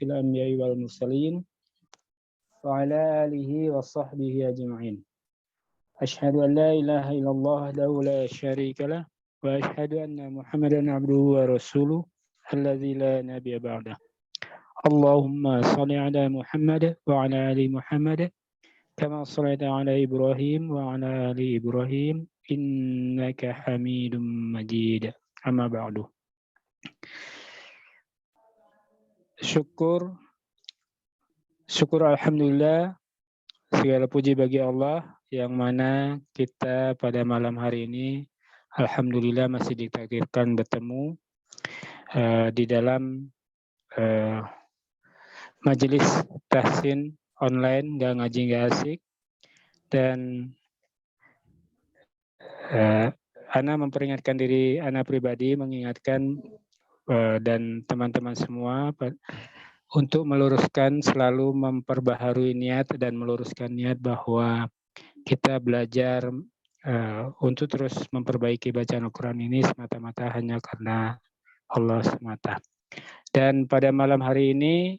الأنبياء والمرسلين وعلى آله وصحبه أجمعين. أشهد أن لا إله إلا الله وحده لا شريك له وأشهد أن محمدا عبده ورسوله الذي لا نبي بعده. اللهم صل على محمد وعلى آل محمد كما صليت على إبراهيم وعلى آل إبراهيم إنك حميد مجيد. أما بعد. Syukur alhamdulillah, segala puji bagi Allah yang mana kita pada malam hari ini alhamdulillah masih ditakdirkan bertemu di dalam majelis tahsin online, nggak ngaji nggak asik. Dan Ana memperingatkan diri Ana pribadi, mengingatkan dan teman-teman semua untuk meluruskan, selalu memperbaharui niat dan meluruskan niat bahwa kita belajar untuk terus memperbaiki bacaan Al-Quran ini semata-mata hanya karena Allah semata. Dan pada malam hari ini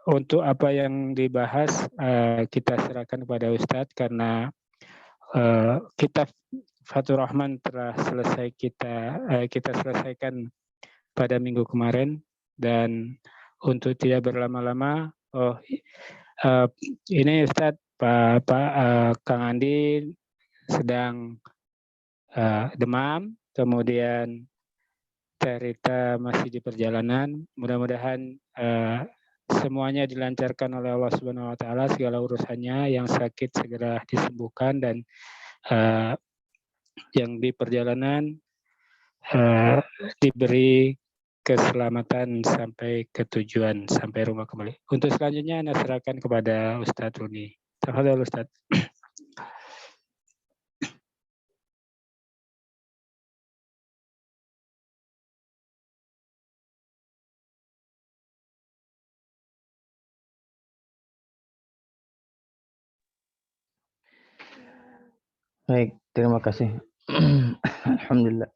untuk apa yang dibahas kita serahkan kepada Ustadz, karena kitab Fathur Rahman telah selesai kita selesaikan pada minggu kemarin. Dan untuk tidak berlama-lama, ini Ustadz Kang Andi sedang demam, kemudian Teh Rita masih di perjalanan. Mudah-mudahan semuanya dilancarkan oleh Allah Subhanahu wa taala, segala urusannya, yang sakit segera disembuhkan, dan yang di perjalanan diberi keselamatan sampai ke tujuan, sampai rumah kembali. Untuk selanjutnya Anda serahkan kepada Ustadz Runi. Tafadhol Ustadz. Baik, terima kasih. Alhamdulillah.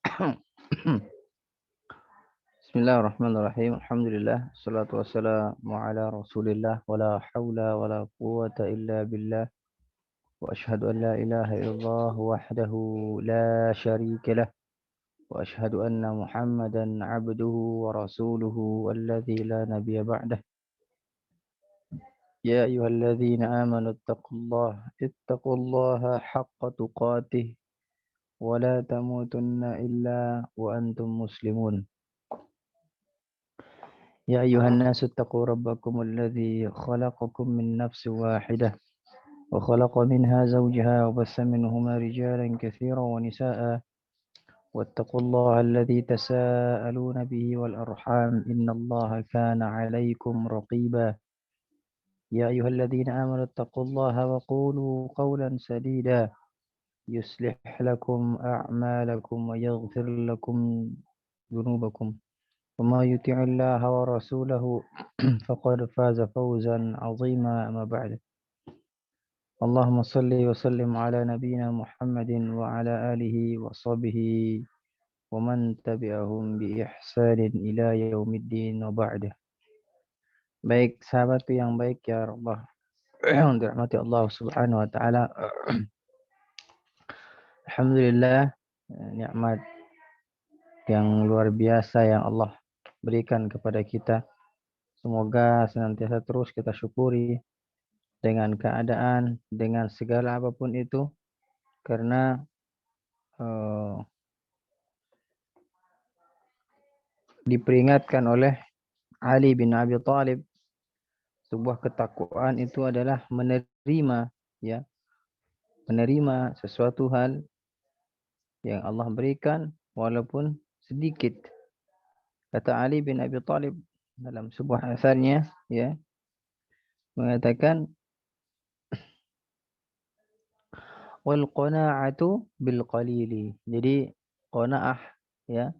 Bismillahirrahmanirrahim. Alhamdulillah. Salatu wassalamu ala Rasulillah wa la haula wa la quwwata illa billah. Wa ashhadu an la ilaha illallah wahdahu la syarika lah. Wa ashhadu anna Muhammadan abduhu wa rasuluhu alladzi la nabiyya ba'dah. يا أيها الذين آمنوا اتقوا الله حق تقاته ولا تموتن إلا وأنتم مسلمون. يا أيها الناس اتقوا ربكم الذي خلقكم من نفس واحدة وخلق منها زوجها وبث منهما رجالا كثيرا ونساء واتقوا الله الذي تساءلون به والأرحام إن الله كان عليكم رقيبا. يا أيها الذين آمنوا اتقوا الله وقولوا قولا سديدا يصلح لكم أعمالكم ويغفر لكم ذنوبكم وما يطع الله ورسوله فقد فاز فوزا عظيما. أما بعد، اللهم صل وسلم على نبينا محمد وعلى آله وصحبه ومن تبعهم بإحسان إلى يوم الدين وبعد. Baik sahabatku yang baik, ya Allah, dirahmati Allah Subhanahu wa taala. Alhamdulillah, nikmat yang luar biasa yang Allah berikan kepada kita. Semoga senantiasa terus kita syukuri dengan keadaan, dengan segala apapun itu, karena diperingatkan oleh Ali bin Abi Thalib, sebuah ketakwaan itu adalah menerima, ya, menerima sesuatu hal yang Allah berikan walaupun sedikit. Kata Ali bin Abi Thalib dalam sebuah asarnya, ya, mengatakan wal qana'atu bil qalili. Jadi qanaah, ya,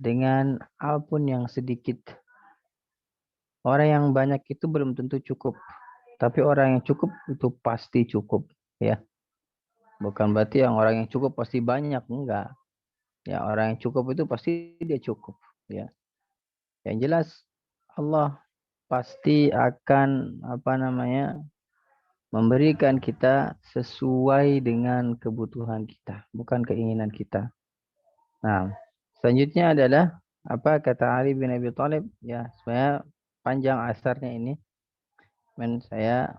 dengan apapun yang sedikit. Orang yang banyak itu belum tentu cukup, tapi orang yang cukup itu pasti cukup, ya. Bukan berarti orang yang cukup pasti banyak, enggak. Ya, orang yang cukup itu pasti dia cukup, ya. Yang jelas Allah pasti akan memberikan kita sesuai dengan kebutuhan kita, bukan keinginan kita. Nah, selanjutnya adalah apa kata Ali bin Abi Thalib, ya sebenarnya panjang asarnya ini, saya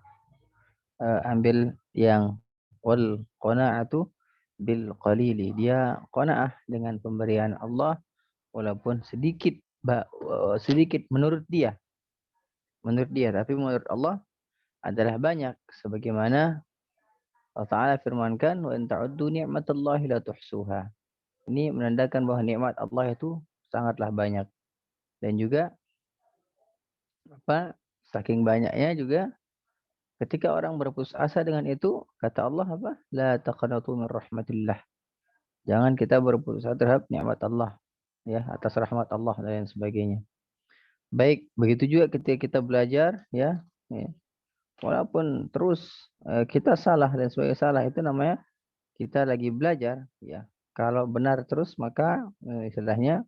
ambil yang wal qanaatu bil qalili. Dia qanaah dengan pemberian Allah walaupun sedikit sedikit menurut dia, tapi menurut Allah adalah banyak, sebagaimana Allah Ta'ala firmankan wa in ta'uddu ni'matallahi la tuhsuha. Ini menandakan bahwa nikmat Allah itu sangatlah banyak. Dan juga saking banyaknya juga ketika orang berputus asa dengan itu, kata Allah apa? La taqnatu min rahmatillah. Jangan kita berputus asa terhadap nikmat Allah, ya, atas rahmat Allah dan lain sebagainya. Baik, begitu juga ketika kita belajar, ya. Walaupun terus kita salah dan sebagainya, salah itu namanya kita lagi belajar, ya. Kalau benar terus maka istilahnya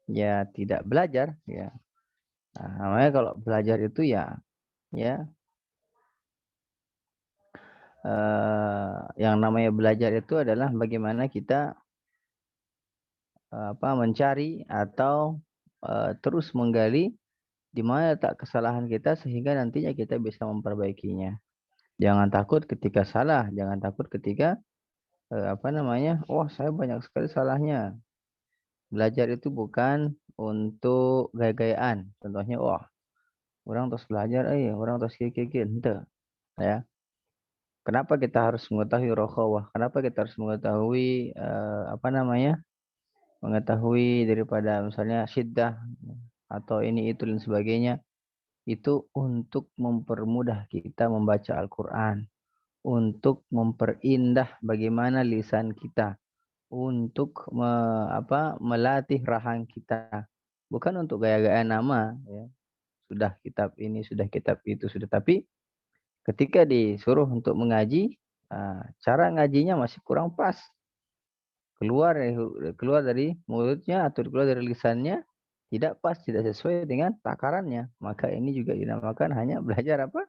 ya tidak belajar, ya. Nah, namanya kalau belajar itu ya yang namanya belajar itu adalah bagaimana kita mencari atau terus menggali di mana letak kesalahan kita sehingga nantinya kita bisa memperbaikinya. Jangan takut ketika salah, jangan takut ketika saya banyak sekali salahnya. Belajar itu bukan untuk gaya-gayaan. Contohnya, orang terus belajar, orang terus kiki-kiki, ente, ya. Kenapa kita harus mengetahui rokhawah? Kenapa kita harus mengetahui mengetahui daripada misalnya syiddah atau ini itu dan sebagainya? Itu untuk mempermudah kita membaca Al-Quran, untuk memperindah bagaimana lisan kita, untuk melatih rahang kita, bukan untuk gaya-gaya nama, ya. Sudah kitab ini, sudah kitab itu, sudah. Tapi ketika disuruh untuk mengaji, cara ngajinya masih kurang pas. Keluar dari mulutnya atau keluar dari lisannya tidak pas, tidak sesuai dengan takarannya. Maka ini juga dinamakan hanya belajar apa?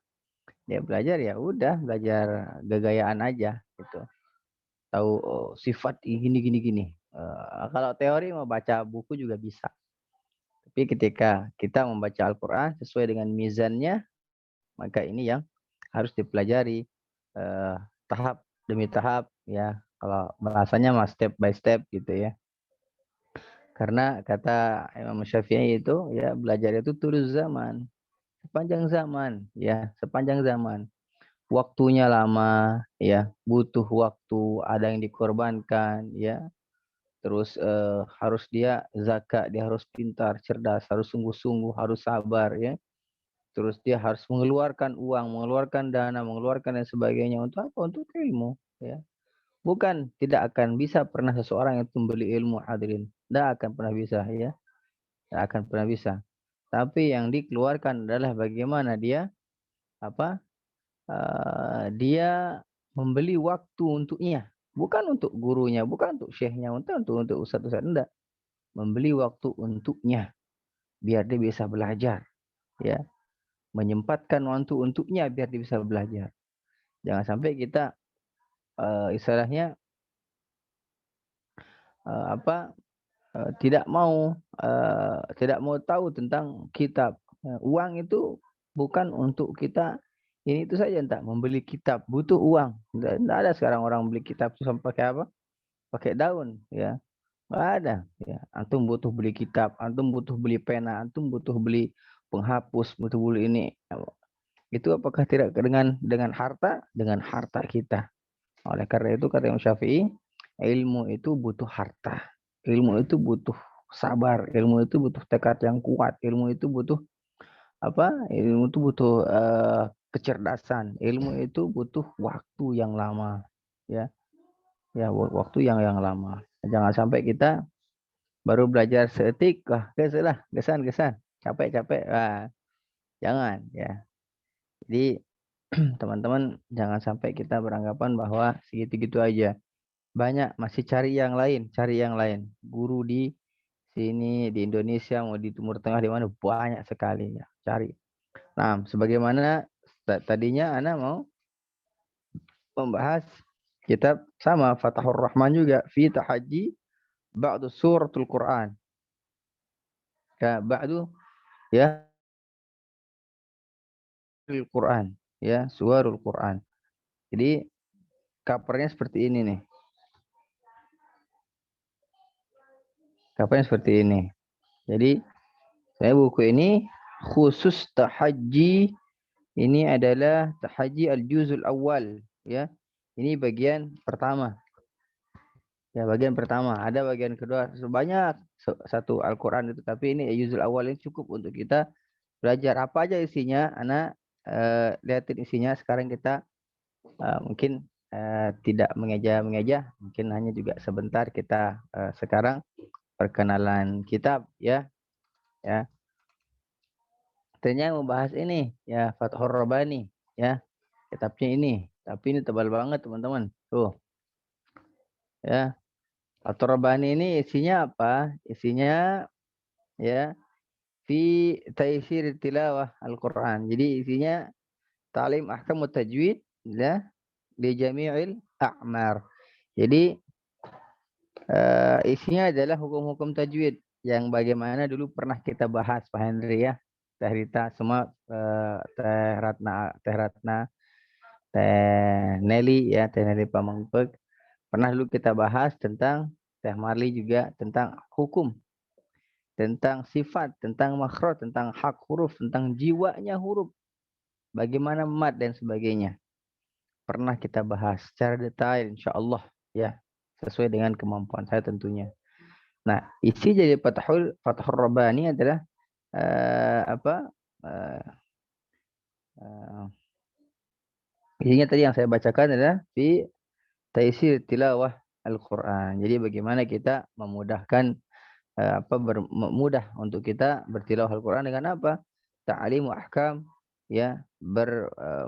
Dia belajar ya udah, belajar gaya-gayaan aja gitu. Tahu sifat gini. Kalau teori mau baca buku juga bisa. Tapi ketika kita membaca Al-Quran sesuai dengan mizannya, maka ini yang harus dipelajari tahap demi tahap, ya. Kalau bahasanya mas step by step gitu, ya. Karena kata Imam Syafi'i itu, ya, belajar itu terus zaman, sepanjang zaman, ya, sepanjang zaman. Waktunya lama, ya, butuh waktu, ada yang dikorbankan, ya. Terus harus dia zakat, dia harus pintar, cerdas, harus sungguh-sungguh, harus sabar, ya. Terus dia harus mengeluarkan uang, mengeluarkan dana, mengeluarkan dan sebagainya untuk apa? Untuk ilmu, ya. Bukan tidak akan bisa pernah seseorang itu membeli ilmu, hadirin. Tidak akan pernah bisa, ya. Tidak akan pernah bisa. Tapi yang dikeluarkan adalah bagaimana dia dia membeli waktu untuknya, bukan untuk gurunya, bukan untuk syekhnya, untuk ustaz-ustaz, enggak. Membeli waktu untuknya biar dia bisa belajar, ya. Menyempatkan waktu untuknya biar dia bisa belajar. Jangan sampai kita istilahnya tidak mau tahu tentang kitab. Uang itu bukan untuk kita ini itu saja, entah membeli kitab butuh uang. Tidak ada sekarang orang beli kitab itu sampai pakai apa? Pakai daun, ya. Nggak ada, ya. Antum butuh beli kitab, antum butuh beli pena, antum butuh beli penghapus, butuh beli ini. Itu apakah tidak dengan harta? Dengan harta kita. Oleh karena itu kata Imam Syafi'i, ilmu itu butuh harta. Ilmu itu butuh sabar, ilmu itu butuh tekad yang kuat, ilmu itu butuh Ilmu itu butuh kecerdasan, ilmu itu butuh waktu yang lama, ya. Ya, waktu yang lama. Jangan sampai kita baru belajar seetik, gesan, capek. Jangan, ya. Jadi teman-teman jangan sampai kita beranggapan bahwa segitu-gitu aja. Banyak masih cari yang lain. Guru di sini di Indonesia, mau di Timur Tengah, di mana banyak sekali ya. Cari. Nah, sebagaimana tadinya Ana mau membahas kitab sama Fathur Rahman juga fi tahajji ba'du suratul Quran. Ya, ba'du ya Quran, ya, suwarul Quran. Jadi covernya seperti ini nih. Covernya seperti ini. Jadi saya buku ini khusus tahajji. Ini adalah tahajji al-juzul awal, ya. Ini bagian pertama. Ya, bagian pertama. Ada bagian kedua. Sebanyak satu Al-Quran itu. Tapi ini juzul awal ini cukup untuk kita belajar. Apa aja isinya? Anak lihatin isinya. Sekarang kita mungkin tidak mengeja-mengeja. Mungkin hanya juga sebentar kita sekarang perkenalan kitab, ya. Ya. Ternyata membahas ini, ya, Fathur Rabbani, ya. Kitabnya ini. Tapi ini tebal banget, teman-teman. Tuh. Ya. Fathur Rabbani ini isinya apa? Isinya, ya, fi taisir tilawah Al-Quran. Jadi isinya ta'lim ahkam tajwid, ya, di jami'il a'mar. Jadi isinya adalah hukum-hukum tajwid yang bagaimana dulu pernah kita bahas, Pak Henry, ya. Teh Rita semua, Teh Ratna, Teh Nelly, ya, Teh Nelly Pamengpek. Pernah dulu kita bahas tentang Teh Marli juga tentang hukum, tentang sifat, tentang makhraj, tentang hak huruf, tentang jiwanya huruf, bagaimana mat dan sebagainya. Pernah kita bahas secara detail, insya Allah, ya, sesuai dengan kemampuan saya tentunya. Nah, isi jadi Fathur Rabbani adalah isinya tadi yang saya bacakan adalah fi taisir tilawah Al-Quran. Jadi bagaimana kita memudahkan mudah untuk kita bertilawah Al-Quran dengan apa? Ta'lim wa ahkam, ya,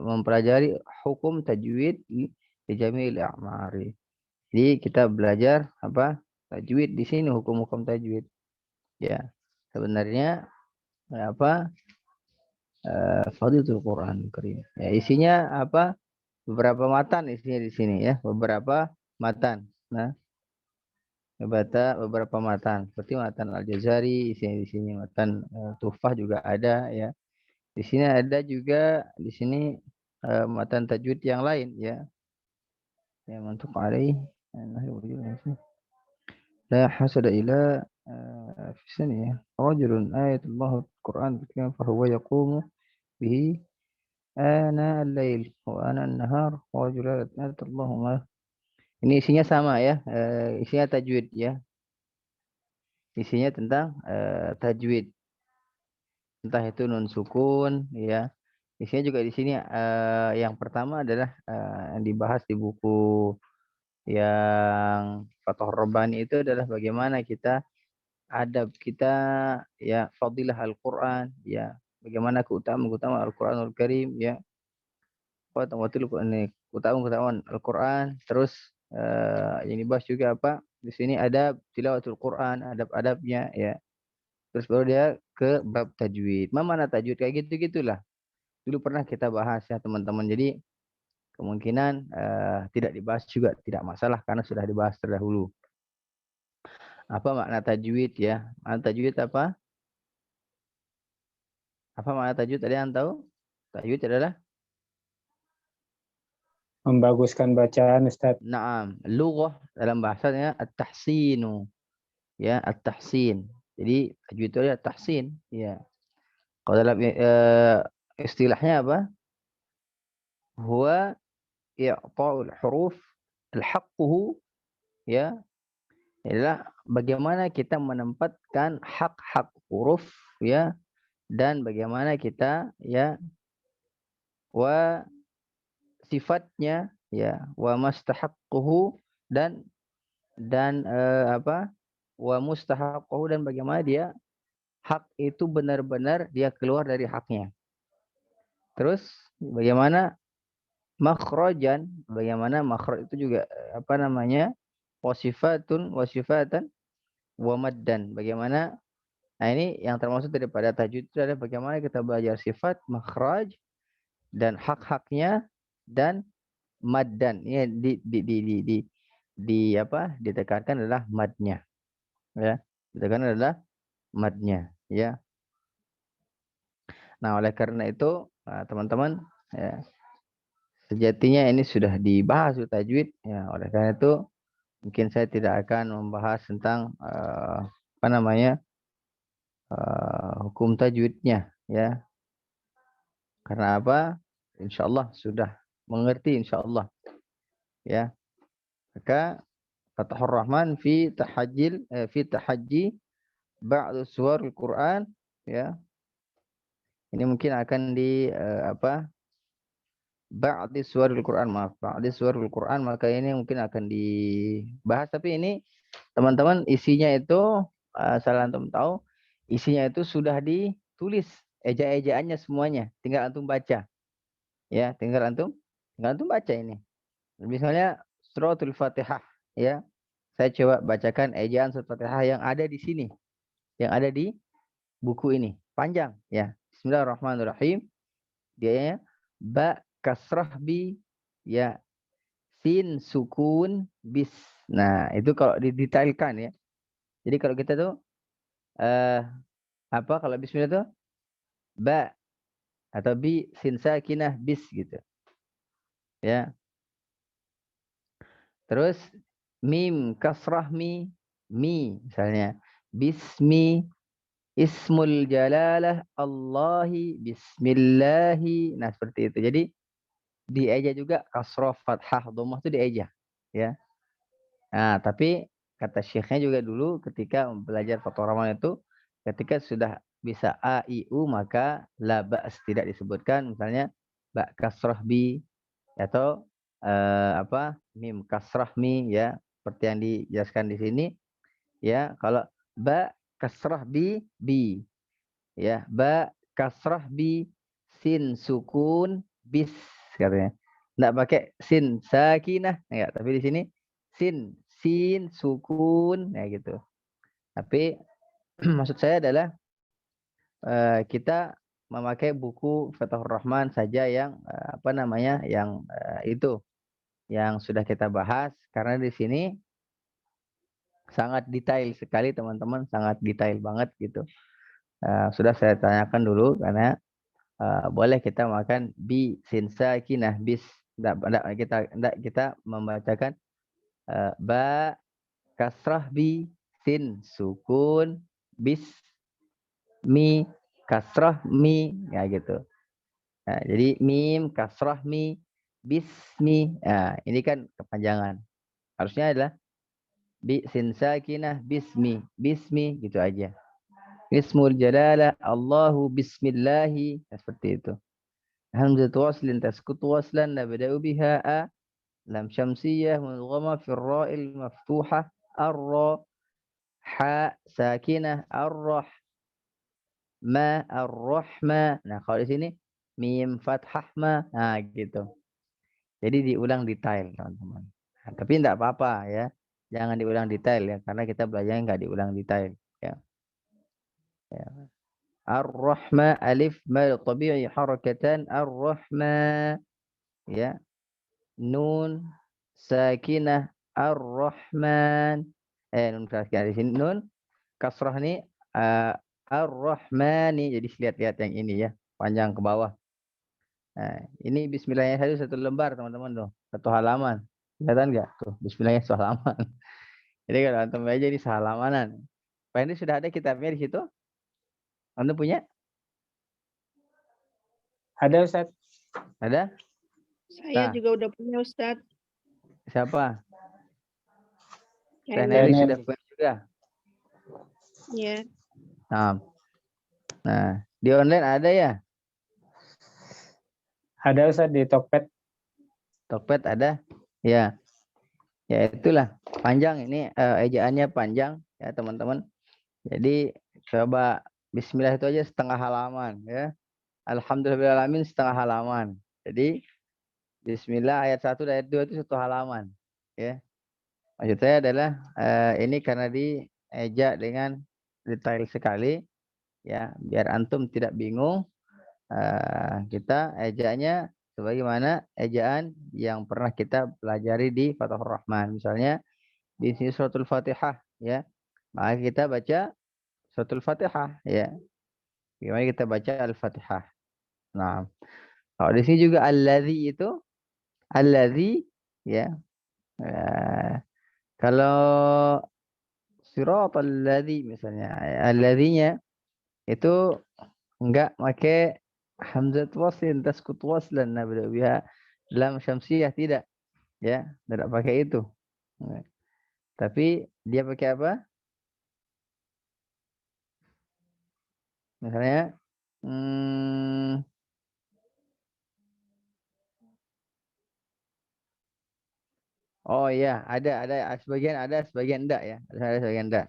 mempelajari hukum tajwid di jami'il a'mari. Jadi kita belajar apa? Tajwid di sini, hukum-hukum tajwid. Ya. Sebenarnya apa? Fadhilatul Quran Karim. Ya, isinya apa? Beberapa matan isinya di sini, ya, beberapa matan. Nah, beberapa matan seperti matan Al-Jazari isinya di sini, matan Tuhfah juga ada, ya. Di sini ada juga di sini matan tajwid yang lain, ya. Ya, mantuk alaih la hasada ila fi sini, ya. Rajulun ayatullah Quran fa huwa yaqumu bihi ana al-lail wa ana an-nahar wa rajulan ayatullah. Ini isinya sama, ya. Isinya tajwid, ya. Isinya tentang tajwid. Entah itu nun sukun, ya. Isinya juga di sini yang pertama adalah yang dibahas di buku yang Fathur Rabbani itu adalah bagaimana kita adab kita, ya, fadilah Al-Qur'an, ya. Bagaimana keutamaan Al-Qur'anul Karim, ya. Keutamaan Al-Quran. Terus yang dibahas juga apa? Di sini ada tilawatul Quran, adab-adabnya, ya. Terus baru dia ke bab tajwid. Mana tajwid kayak gitu-gitulah. Dulu pernah kita bahas, ya, teman-teman. Jadi kemungkinan tidak dibahas juga tidak masalah karena sudah dibahas terdahulu. Apa makna tajwid, ya? Makna tajwid apa? Apa makna tajwid? Ada yang tahu? Tajwid adalah Membaguskan bacaan, Ustaz. Naam, lughah dalam bahasanya at-tahsinu, ya, at-tahsin. Jadi tajwid itu adalah tahsin, ya. Kalau dalam istilahnya apa? Huwa i'ta'ul huruf al-haqquhu, ya. Adalah bagaimana kita menempatkan hak-hak huruf, ya, dan bagaimana kita, ya, wa sifatnya, ya, wa mustahaqquhu, dan wa mustahaqquhu, dan bagaimana dia hak itu benar-benar dia keluar dari haknya. Terus bagaimana makhrajan, bagaimana makhraj itu juga apa namanya? Wasifatan, wa maddan. Bagaimana? Nah, ini yang termasuk daripada tajwid itu adalah bagaimana kita belajar sifat, makhraj, dan hak-haknya, dan maddan. Ini di apa? Ditekankan adalah madnya, ya. Ditekankan adalah madnya, ya. Nah, oleh karena itu, teman-teman, ya, sejatinya ini sudah dibahas di tajwid, ya. Oleh karena itu, mungkin saya tidak akan membahas tentang apa namanya hukum tajwidnya, ya. Karena apa? Insya Allah sudah mengerti, insya Allah, ya. Maka Fathur Rahman fi tahajji ba'du suwarul Quran, ya. Ini mungkin akan di apa? Ba'di suwarul Quran, maaf, ba'di suwarul Quran, maka ini mungkin akan dibahas, tapi ini teman-teman isinya itu asal antum tahu, isinya itu sudah ditulis eja-ejaannya semuanya, tinggal antum baca, ya, tinggal antum baca ini. Misalnya suratul Fatihah, ya. Saya coba bacakan ejaan surat Fatihah yang ada di sini, yang ada di buku ini. Panjang, ya. Bismillahirrahmanirrahim. Dia ba kasrah bi, ya, sin sukun bis. Nah, itu kalau didetailkan, ya. Jadi kalau kita tuh apa kalau bismillah tuh ba atau bi sin sakinah bis gitu. Ya. Terus mim kasrah mi misalnya bismi ismul jalalah Allahi bismillahi. Nah, seperti itu. Jadi dieja juga kasrah fathah dhammah itu dieja, ya. Nah, tapi kata syekhnya juga dulu ketika belajar Fathur Rahman itu, ketika sudah bisa a i u maka la ba's, tidak disebutkan misalnya ba kasrah bi atau apa mim kasrah mi, ya, seperti yang dijelaskan di sini, ya. Kalau ba kasrah bi, ya, ba kasrah bi sin sukun bis katanya. Enggak pakai sin sakinah, enggak, tapi di sini sin sukun, ya gitu. Tapi maksud saya adalah kita memakai buku Fathur Rahman saja yang apa namanya yang itu yang sudah kita bahas, karena di sini sangat detail sekali teman-teman, sangat detail banget gitu. Sudah saya tanyakan dulu karena boleh kita makan bi sin sakinah bis, enggak kita membacakan ba kasrah bi sin sukun bis mi kasrah mi, ya gitu. Nah, jadi mim kasrah mi bismi. Nah, ini kan kepanjangan. Harusnya adalah bi sin sakinah bismi gitu aja. Ismul jalalah Allahu bismillahi, nah, seperti itu. Hamzatu waslin taskutu waslan nabda'u biha a lam syamsiyah mudghama fi ra'il maftuhah ar-ra ha sakinah ar-rah ma ar-rahma. Nah, kalau di sini mim fathah ma, nah gitu. Jadi diulang detail, teman-teman. Nah, tapi enggak apa-apa, ya. Jangan diulang detail, ya, karena kita belajar enggak diulang detail, ya. Ya. Ar-rahma alif ma tabi'i harakatan ar-rahma, ya. Nun sakinah ar-rahman. Nun sakinah di sini nun kasrah nih ar-rahmani. Jadi lihat-lihat yang ini, ya, panjang ke bawah. Nah, ini bismillahnya satu lembar, teman-teman tuh. Satu halaman. Kelihatan enggak? Tuh, bismillahnya satu halaman. Jadi kalau antum aja ini sehalamanan. Pak Henry sudah ada kitabnya di situ? Antum punya? Ada Ustaz? Ada? Saya Nah, juga udah punya Ustadz. siapa? Pak Henry. Henry Henry. sudah punya juga. Ya. Nah, di online ada ya? Ada Ustaz di Tokped. Tokped ada? Ya. Ya itulah. Panjang ini, ejaannya panjang, ya, teman-teman. Jadi coba bismillah itu aja setengah halaman, ya. Alhamdulillahirrahmanirrahim setengah halaman. Jadi bismillah ayat 1 dan ayat 2 itu satu halaman, ya. Maksud saya adalah ini karena di eja dengan detail sekali ya, biar antum tidak bingung. Kita ejaannya sebagaimana ejaan yang pernah kita pelajari di Fathur Rahman. Misalnya di sini suratul Fatihah ya, maka kita baca suratul Fatihah ya. Bagaimana kita baca Al-Fatihah. Nah, kalau di sini juga alladzi itu alladzi ya. Kalau siratal ladzi misalnya alladzinya itu enggak pakai hamzah wasl taskut waslan nabda biha lam syamsiyah tidak ya, tidak pakai itu. Tapi dia pakai apa? Misalnya oh iya, ada sebagian enggak ya. Ada sebagian enggak.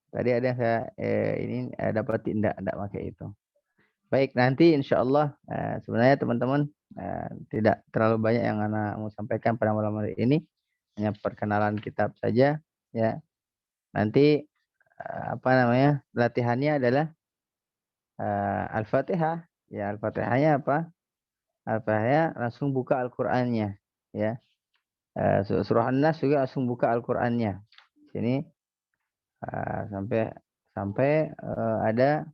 Tadi ada yang saya ini dapat enggak pakai itu. Baik, nanti insya Allah sebenarnya teman-teman tidak terlalu banyak yang anak mau sampaikan pada malam hari ini, hanya perkenalan kitab saja ya. Nanti apa namanya, latihannya adalah Al-Fatihah ya. Al-Fatihahnya apa? Al-Fatihahnya langsung buka Al-Qur'annya ya. Surah An-Nas juga langsung buka Al-Qur'annya. Sini sampai ada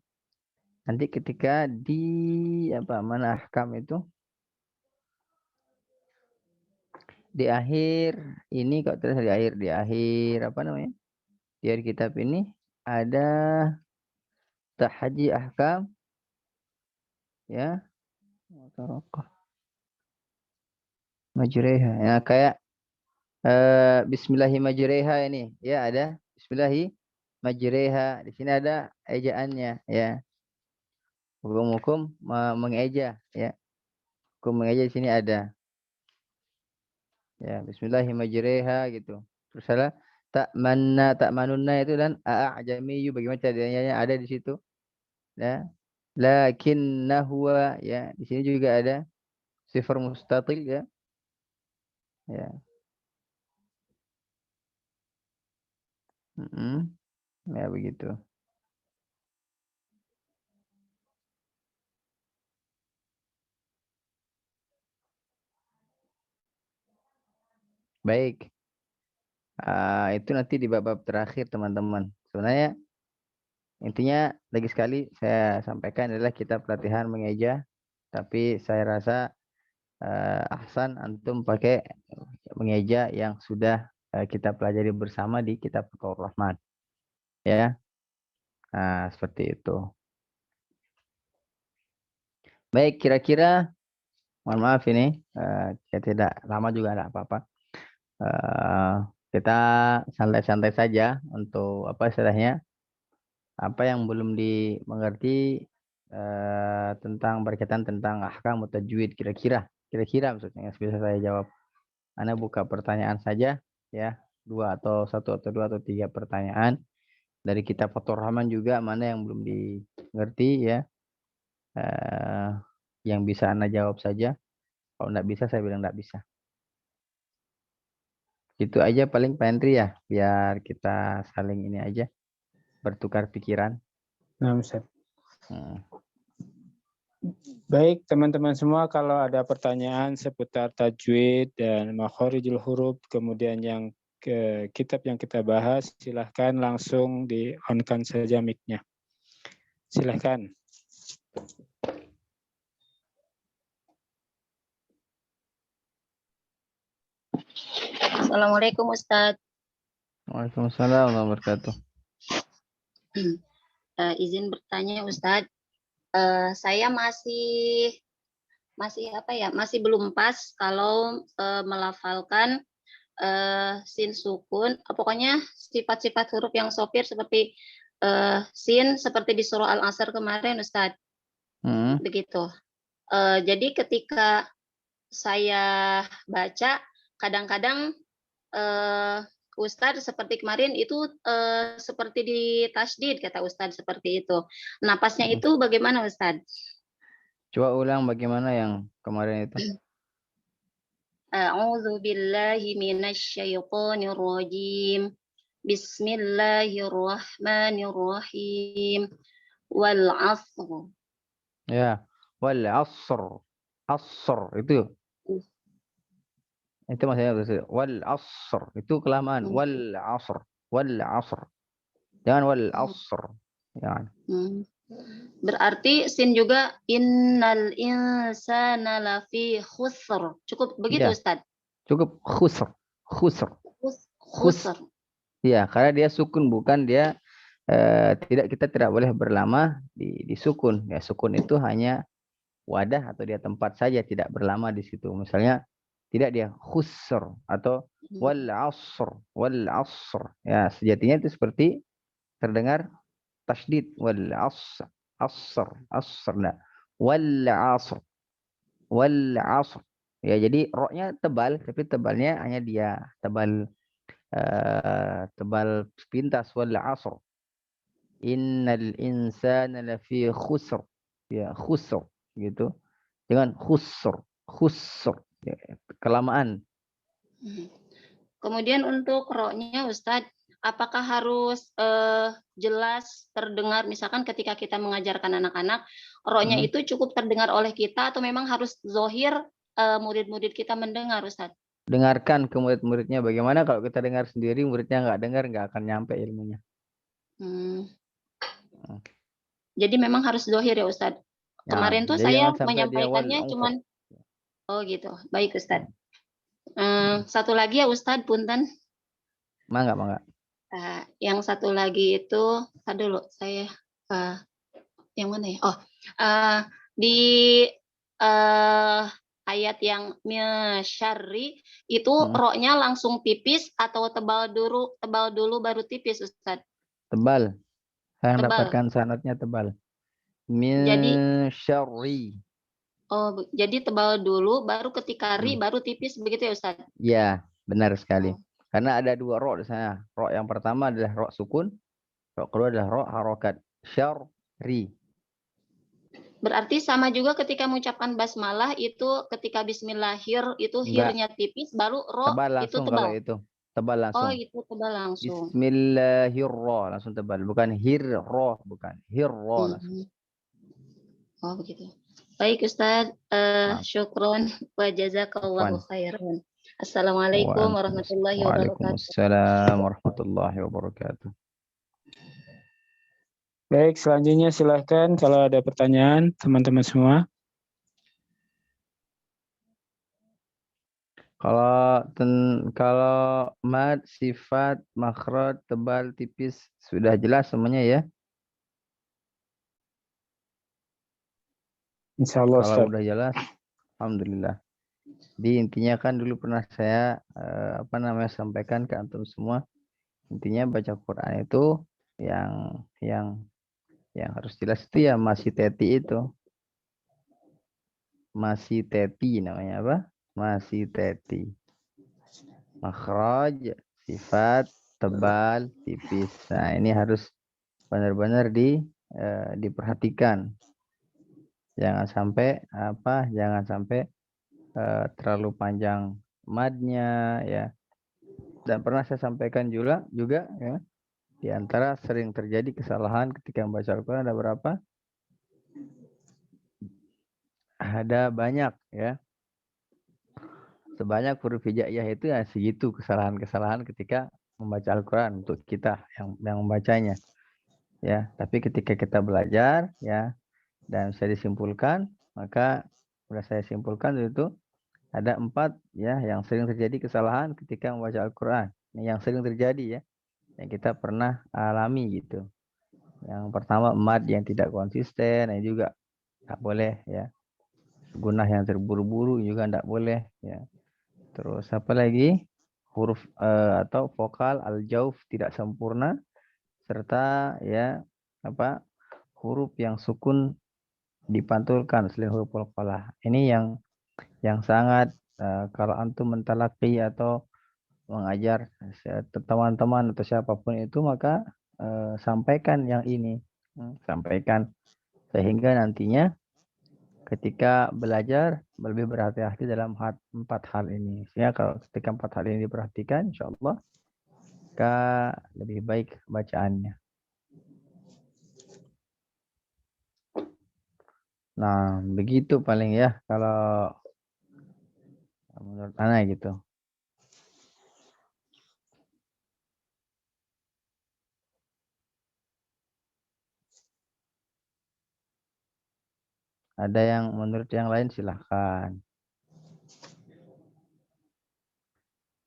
nanti ketika di apa mana ahkam itu di akhir ini, kok terus di akhir apa namanya, di akhir kitab ini ada tahji ahkam ya, taroqah majreha ya, kayak bismillahi majreha ini ya, ada bismillahi majreha, di sini ada ejaannya ya, hukum-hukum mengeja ya, hukum mengeja di sini ada ya, bismillahi majreha gitu. Terus salah tak manunna itu dan a'jamiyu, bagaimana caranya, ada di situ ya. Lakinna huwa ya, di sini juga ada sifar mustatil ya. Ya. Ya begitu. Baik. Itu nanti di bab-bab terakhir teman-teman. Sebenarnya intinya lagi sekali saya sampaikan adalah kita pelatihan mengeja, tapi saya rasa ahsan antum pakai mengeja yang sudah kita pelajari bersama di kitab Fathur Rahman. Ya. Nah, seperti itu. Baik, kira-kira mohon maaf ini saya tidak lama juga enggak apa-apa. Kita santai-santai saja untuk apa istilahnya, apa yang belum dimengerti tentang berkaitan tentang ahkam tajwid, kira-kira maksudnya yang bisa saya jawab. Anda buka pertanyaan saja ya, satu atau dua atau tiga pertanyaan dari kitab Fathur Rahman juga, mana yang belum dimengerti ya, yang bisa Anda jawab saja. Kalau enggak bisa saya bilang enggak bisa. Itu aja paling Pak Henry ya, biar kita saling ini aja, bertukar pikiran. Nah, Ustaz. Baik teman-teman semua, kalau ada pertanyaan seputar tajwid dan makhorijul huruf, kemudian yang kitab yang kita bahas, silahkan langsung di-on-kan saja mic-nya. Silahkan. Assalamualaikum Ustadz. Waalaikumsalam warahmatullahi wabarakatuh. Izin bertanya Ustadz, saya masih apa ya, masih belum pas kalau melafalkan sin sukun, pokoknya sifat-sifat huruf yang sopir seperti sin seperti di surah Al-Asr kemarin Ustadz. Begitu. Jadi ketika saya baca, kadang-kadang Ustadz seperti kemarin itu seperti di tasdid, kata Ustadz seperti itu. Napasnya itu bagaimana Ustadz? Coba ulang bagaimana yang kemarin itu. A'udzu billahi minasyaitonir rajim. Bismillahirrahmanirrahim. Wal 'asr. Ya, wal asr. Asr itu maksudnya wal asr itu kelamaan. Wal asr. Wal asr. Jangan wal asr. Jangan. Berarti sin juga innal insana lafi khusr. Cukup begitu Ya, Ustaz? cukup khusr. Khusr. Khusr. Ya, karena dia sukun, bukan dia kita tidak boleh berlama di sukun. Ya, sukun itu hanya wadah atau dia tempat saja, tidak berlama di situ. Misalnya tidak dia khusr atau wal asr, wal asr. Ya, sejatinya itu seperti terdengar tasydid wal asr, asr. Nah, wal asr, wal asr. Ya, jadi roknya tebal, tapi tebalnya hanya dia tebal tebal pintas. Wal asr. Innal insana lafi khusr. Ya, khusr gitu. Dengan khusr, khusr. Ya, kelamaan. Kemudian untuk roknya Ustadz, apakah harus jelas terdengar, misalkan ketika kita mengajarkan anak-anak, roknya itu cukup terdengar oleh kita atau memang harus zohir murid-murid kita mendengar Ustadz? Dengarkan ke murid-muridnya. Bagaimana kalau kita dengar sendiri, muridnya nggak dengar, nggak akan nyampe ilmunya. Jadi memang harus zohir ya Ustadz? Ya, Kemarin tuh jadi saya jangan sampai dia menyampaikannya cuman, oh gitu, baik Ustadz. Satu lagi ya Ustadz, punten. Mangga. Yang satu lagi itu, dulu saya yang mana ya? Oh, di ayat yang syarri itu roknya langsung tipis atau tebal dulu baru tipis Ustadz? Tebal. Saya Tebal. dapatkan sanadnya tebal. Min Jadi syarri. Oh, jadi tebal dulu, baru ketika ri baru tipis begitu ya Ustadz? Ya, benar sekali. Karena ada dua rok di sana. Rok yang pertama adalah rok sukun, rok kedua adalah rok harokat. Syarri. Berarti sama juga ketika mengucapkan basmalah itu ketika bismillahir itu hirnya tipis, baru ro tebal itu langsung tebal. Kalau itu tebal langsung. Oh, itu tebal langsung. Bismillahirrahmanirrahim langsung tebal, bukan hirroh, bukan hirroh langsung. Oh, begitu. Baik Ustaz, syukron wa jazakallahu khairan. Assalamualaikum warahmatullahi wabarakatuh. Waalaikumsalam warahmatullahi wabarakatuh. Baik, selanjutnya silahkan kalau ada pertanyaan teman-teman semua. Kalau mad, sifat, makhraj, tebal, tipis sudah jelas semuanya ya. Insyaallah Ustaz. Kalau udah jelas, alhamdulillah. Di intinya kan dulu pernah saya sampaikan ke antum semua. Intinya baca Quran itu yang harus jelas itu ya masih teti itu. Masih teti namanya apa? Masih teti. Makhraj, sifat, tebal, tipis. Nah, ini harus benar-benar diperhatikan. Jangan sampai terlalu panjang madnya ya. Dan pernah saya sampaikan juga ya, di antara sering terjadi kesalahan ketika membaca Al-Quran ada berapa? Ada banyak ya. Sebanyak huruf hijaiyah itu ya segitu kesalahan-kesalahan ketika membaca Al-Quran untuk kita yang membacanya. Ya, tapi ketika kita belajar ya dan saya disimpulkan, maka sudah saya simpulkan itu ada 4 ya yang sering terjadi kesalahan ketika membaca Al-Quran. Yang sering terjadi ya, yang kita pernah alami gitu. Yang pertama mad yang tidak konsisten, yang juga tak boleh ya. Gunah yang terburu-buru juga tidak boleh ya. Terus apa lagi? Huruf atau vokal al-jauf tidak sempurna serta ya huruf yang sukun dipantulkan selain huruf qalqalah. Ini yang sangat kalau antum mentalaki atau mengajar teman-teman atau siapapun itu maka sampaikan yang ini. Sampaikan sehingga nantinya ketika belajar lebih berhati-hati dalam 4 hal ini. Sehingga kalau ketika 4 hal ini diperhatikan, insya Allah maka lebih baik bacaannya. Nah, begitu paling ya kalau menurut Ana gitu. Ada yang menurut yang lain silahkan.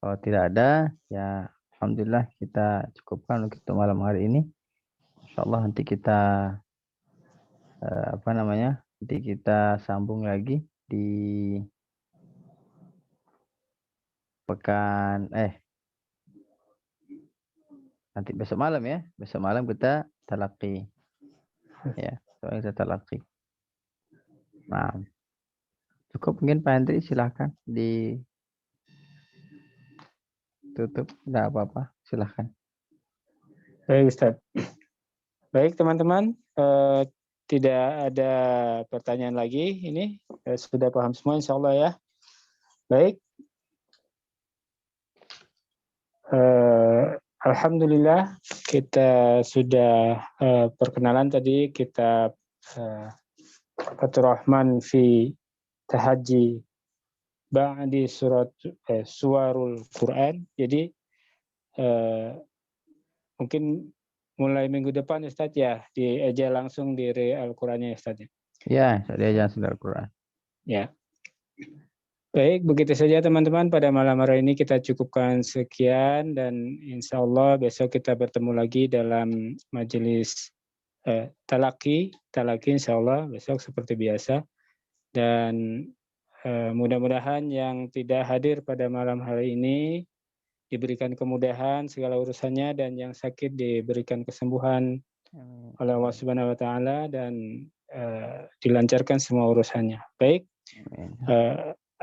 Kalau tidak ada, ya alhamdulillah kita cukupkan untuk malam hari ini. Insyaallah nanti kita Nanti kita sambung lagi di pekan nanti besok malam ya. Besok malam kita talaqi. Ya, soalnya kita talaqi. Nah, cukup mungkin Pak Hendri silahkan ditutup. Enggak apa-apa, silahkan. Baik Ustaz. Baik teman-teman, tidak ada pertanyaan lagi. Ini sudah paham semua insya Allah ya. Baik. Alhamdulillah kita sudah perkenalan tadi kitab Fathur Rahman fi Tahajji Ba'di Suwarul Quran. Jadi mungkin mulai minggu depan Ustadz ya diajar langsung di Al-Qurannya Ustadz ya. Ya, saya diajar sudah Al-Quran. Ya. Baik, begitu saja teman-teman. Pada malam hari ini kita cukupkan sekian dan insya Allah besok kita bertemu lagi dalam majelis talaki insya Allah besok seperti biasa. Dan mudah-mudahan yang tidak hadir pada malam hari ini diberikan kemudahan segala urusannya dan yang sakit diberikan kesembuhan oleh Allah Subhanahu wa taala dan dilancarkan semua urusannya. Baik.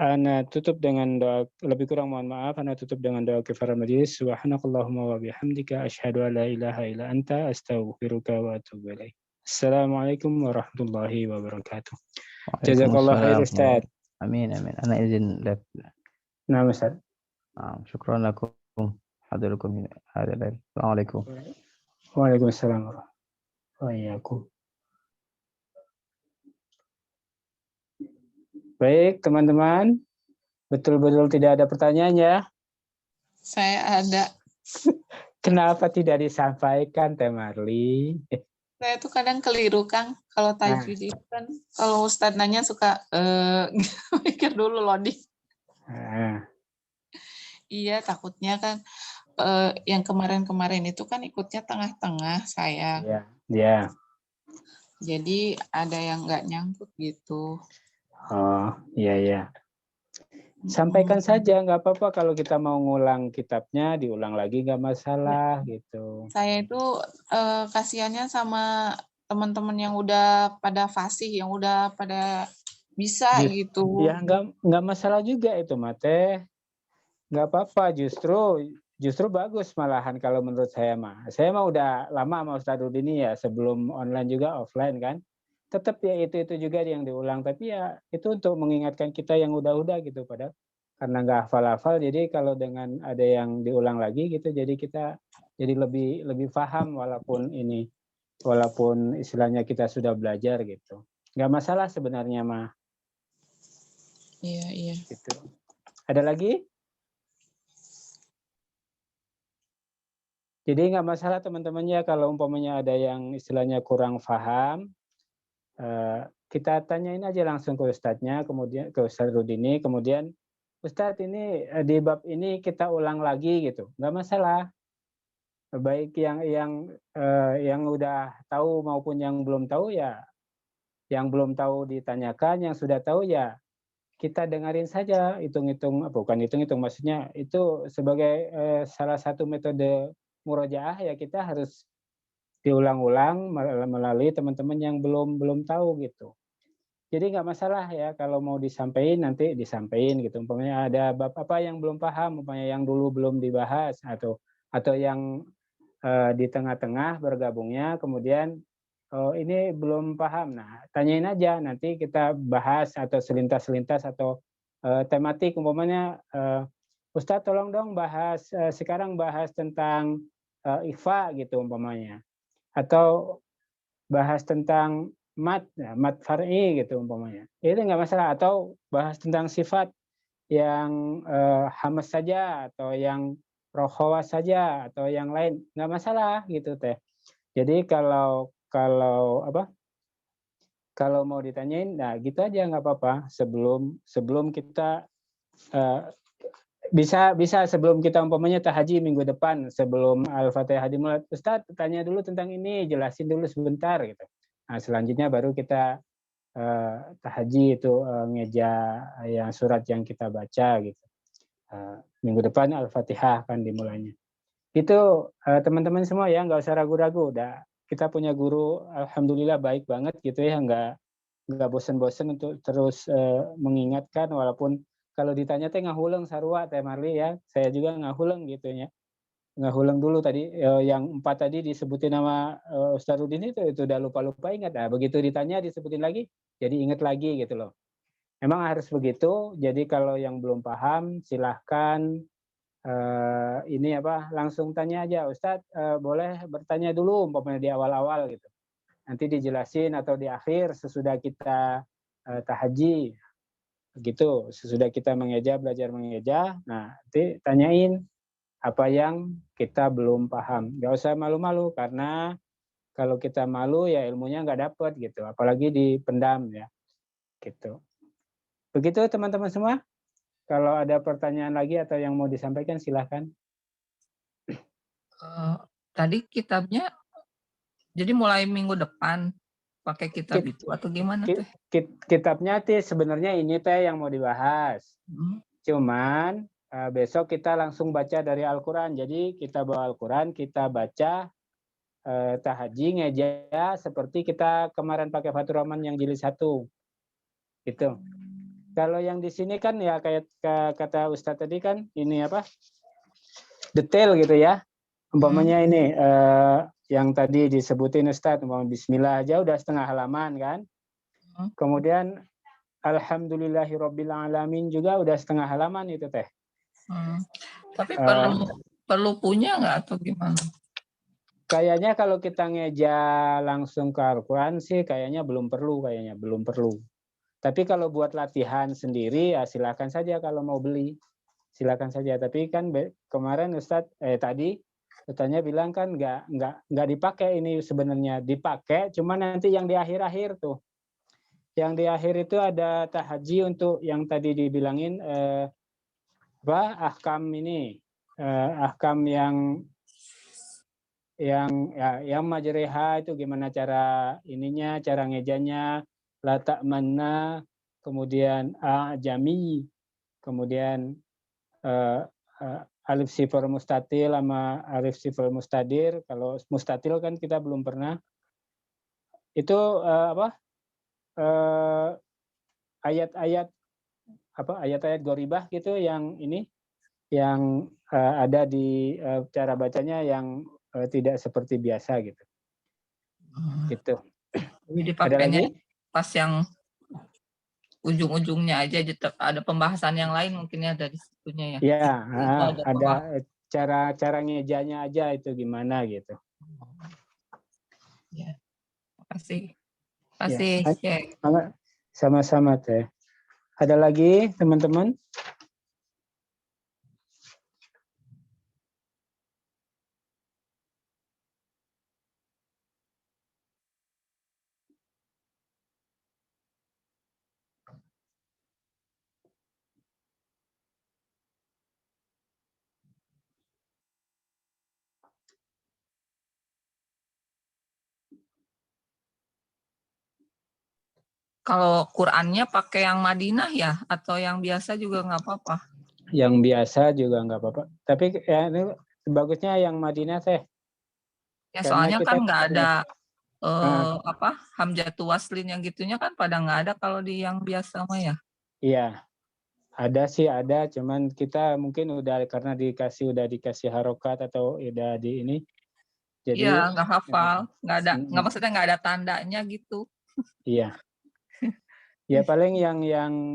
Ana tutup dengan doa, lebih kurang mohon maaf, ana tutup dengan doa kifaratul majlis. Subhanakallahumma wa bihamdika asyhadu an la ilaha illa anta astaghfiruka wa atubu ilaik. Assalamualaikum warahmatullahi wabarakatuh. Jazakallah khair Ustaz. Amin amin. Ana izin live. Nah, Ustaz. Syukran lakum hadirukum hadirin. Assalamualaikum. Waalaikumsalam warahmatullahi wabarakatuh. Baik, teman-teman. Betul-betul tidak ada pertanyaan ya? Saya ada. Kenapa tidak disampaikan, Teh Marli? Saya tuh kadang keliru, Kang. Kalau tajwid itu kan, kalau Ustadz nanya suka mikir dulu loading. Iya, takutnya kan yang kemarin-kemarin itu kan ikutnya tengah-tengah saya. Iya. Jadi ada yang nggak nyangkut gitu. Oh, iya. Sampaikan saja, nggak apa-apa kalau kita mau ngulang kitabnya, diulang lagi nggak masalah gitu. Saya itu kasihannya sama teman-teman yang udah pada fasih, yang udah pada bisa gitu. Ya nggak masalah juga itu Mate, nggak apa-apa, justru bagus malahan kalau menurut saya mah. Saya mah udah lama sama Ustadz Rudini ya, sebelum online juga offline kan. Tetap ya itu juga yang diulang, tapi ya itu untuk mengingatkan kita yang udah gitu pada karena nggak hafal-hafal, jadi kalau dengan ada yang diulang lagi gitu, jadi kita jadi lebih paham walaupun istilahnya kita sudah belajar gitu. Nggak masalah sebenarnya mah. Iya. Gitu. Ada lagi? Jadi nggak masalah teman-temannya kalau umpamanya ada yang istilahnya kurang paham. Kita tanyain aja langsung ke Ustadznya, kemudian ke Ustadz Rudini, kemudian Ustadz ini di bab ini kita ulang lagi gitu, nggak masalah. Baik yang udah tahu maupun yang belum tahu ya, yang belum tahu ditanyakan, yang sudah tahu ya kita dengerin saja, bukan hitung-hitung, maksudnya itu sebagai salah satu metode murojaah ya, kita harus diulang-ulang melalui teman-teman yang belum tahu gitu. Jadi nggak masalah ya kalau mau disampaikan nanti disampaikan gitu. Umpamanya ada bab apa yang belum paham, umpamanya yang dulu belum dibahas atau yang di tengah-tengah bergabungnya kemudian ini belum paham. Nah, tanyain aja nanti kita bahas atau selintas atau tematik umpamanya Ustadz tolong dong bahas sekarang bahas tentang IFA gitu umpamanya, atau bahas tentang mat far'i gitu umpamanya. Itu nggak masalah, atau bahas tentang sifat yang hamas saja atau yang rohawa saja atau yang lain, nggak masalah gitu teh. Jadi kalau mau ditanyain, nah gitu aja nggak apa-apa sebelum kita bisa sebelum kita umpamanya tahaji minggu depan sebelum Al-Fatihah dimulai, Ustaz tanya dulu tentang ini, jelasin dulu sebentar gitu. Nah selanjutnya baru kita tahaji itu ngeja yang surat yang kita baca gitu. Minggu depan Al-Fatihah akan dimulainya. Itu teman-teman semua ya, nggak usah ragu-ragu. Udah kita punya guru, alhamdulillah baik banget gitu ya, nggak bosen-bosen untuk terus mengingatkan, walaupun kalau ditanya teh ngahuleng sarua teh Marli ya, saya juga ngahuleng gitu ya. Ngahuleng dulu tadi yang 4 tadi disebutin nama Ustaz Rudin itu udah lupa-lupa ingat. Nah, begitu ditanya disebutin lagi, jadi ingat lagi gitu loh. Emang harus begitu. Jadi kalau yang belum paham silahkan ini langsung tanya aja, Ustadz boleh bertanya dulu umpamanya di awal-awal gitu. Nanti dijelasin atau di akhir sesudah kita tahaji gitu, sesudah kita belajar mengeja, nah nanti tanyain apa yang kita belum paham. Gak usah malu-malu, karena kalau kita malu ya ilmunya nggak dapet gitu, apalagi dipendam ya gitu. Begitu teman-teman semua. Kalau ada pertanyaan lagi atau yang mau disampaikan silahkan. Tadi kitabnya jadi mulai minggu depan pakai kitab itu atau gimana teh? Kitabnya teh sebenarnya ini teh yang mau dibahas. Cuman besok kita langsung baca dari Al-Quran. Jadi kita bawa Al-Quran, kita baca tahaji ngeja seperti kita kemarin pakai Fathur Rahman yang jilid 1. Gitu. Kalau yang di sini kan ya kayak kata Ustadz tadi kan ini detail gitu ya. Umpamanya ini yang tadi disebutin Ustadz, Bismillah aja udah setengah halaman kan. Kemudian Alhamdulillahirobbilalamin juga udah setengah halaman itu teh. Tapi perlu punya nggak atau gimana? Kayaknya kalau kita ngeja langsung ke Al-Quran sih kayaknya belum perlu. Tapi kalau buat latihan sendiri ya silakan saja kalau mau beli. Silakan saja. Tapi kan kemarin Ustadz tadi Ustadznya bilang kan nggak dipakai ini, sebenarnya dipakai, cuma nanti yang di akhir-akhir tuh. Yang di akhir itu ada tahaji untuk yang tadi dibilangin ahkam ini, ahkam yang majreha itu gimana cara ininya, cara ngejanya, lata mana, kemudian jami, kemudian alif sifar mustatil sama alif sifar mustadir. Kalau mustatil kan kita belum pernah. Itu ayat-ayat goribah gitu yang ini yang ada di cara bacanya yang tidak seperti biasa gitu. Gitu. Jadi dipakainya pas yang ujung-ujungnya aja, ada pembahasan yang lain mungkin ya dari situnya ya. Ya, ada cara ngejanya aja itu gimana gitu. Ya, makasih. Ya. Sama-sama teh. Ada lagi teman-teman? Kalau Qur'annya pakai yang Madinah ya, atau yang biasa juga nggak apa-apa? Yang biasa juga nggak apa-apa. Tapi ya ini bagusnya yang Madinah teh. Ya soalnya kan nggak ada hamzatu waslin yang gitunya kan pada nggak ada kalau di yang biasa mah ya. Iya, ada, cuman kita mungkin karena udah dikasih harokat atau udah di ini. Jadi iya, nggak hafal, nggak maksudnya nggak ada tandanya gitu. Iya. Ya paling yang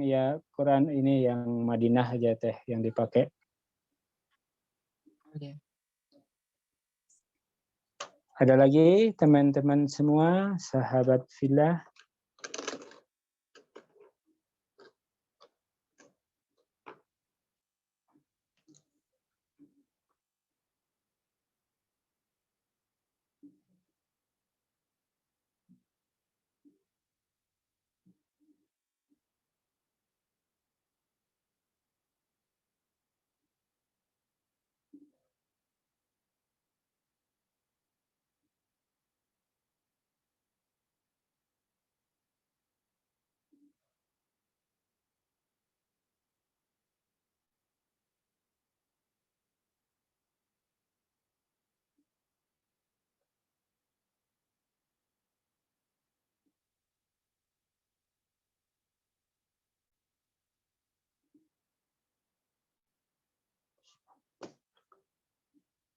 ya Quran ini yang Madinah aja teh yang dipakai. Iya. Ada lagi teman-teman semua, sahabat fillah?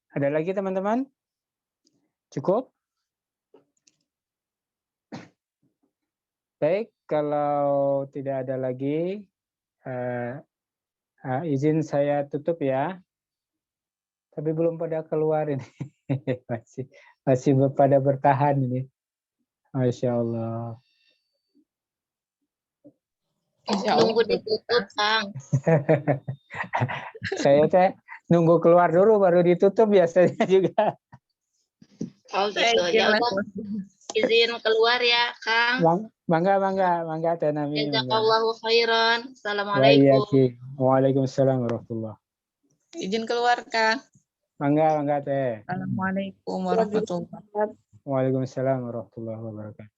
Ada lagi teman-teman? Cukup? Baik, kalau tidak ada lagi, izin saya tutup ya. Tapi belum pada keluar ini. masih pada bertahan ini. Masya Allah. Insya Allah. Nunggu ditutup, Kang. Saya teh nunggu keluar dulu baru ditutup biasanya juga. Oh gitu. Ya udah, izin keluar ya, Kang. Bangga Teh Nami. Jazakallahu khairan. Assalamualaikum. Waalaikumsalam warahmatullah. Izin keluar, Kang. Bangga Teh. Assalamualaikum warahmatullahi wabarakatuh. Waalaikumsalam warahmatullahi wabarakatuh.